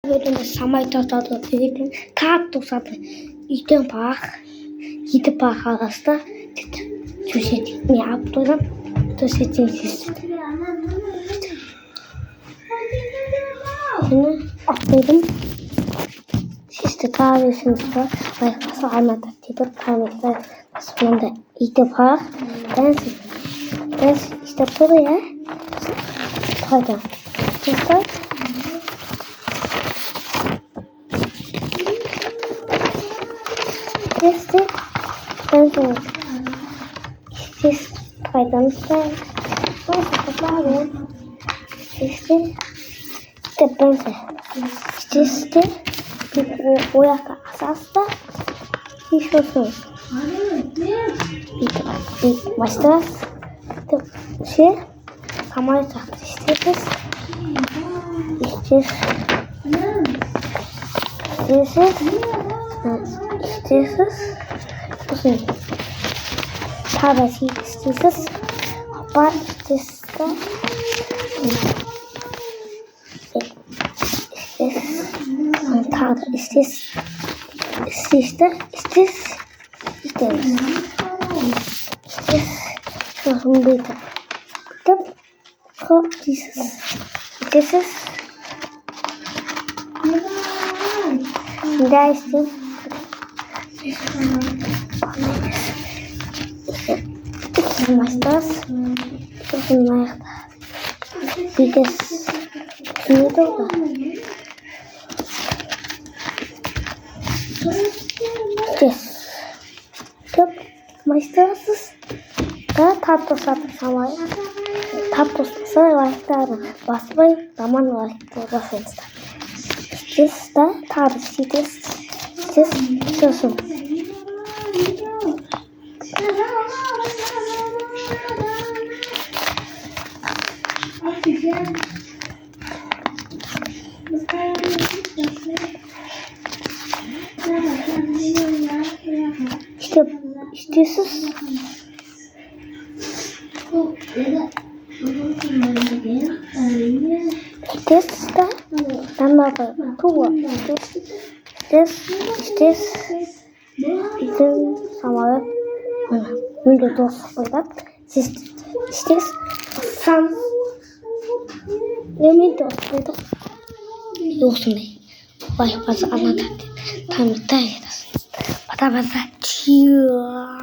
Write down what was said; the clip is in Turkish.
Тэгээд самай татаад тэгээд кактусад идэн баах хит баахааста чүшэт ми аптурам төсөцэн хийсэн. Аптэйм систэ тавэсэн ба байхаас амата тэдэр танайтай асуунда идэн баах дэнс история хойдоо тэстэй Danke. Ist bei Samstag. Was ist das Lager? Ist der Bänke? Ist der Oaka Asasta? Ich hoffe. Weißt du was? Hier kann man sagen, ist das? Tabaci dieses Hopper ist und Tada ist das schon bitte. Dieses da ist Masters biggest video yes top Masters tapos sama tapos saya laitar basbay taman laitar basensta this tapos this so самолет window doors this some windows это ёсны бай база анатат там тайдас бата база чиа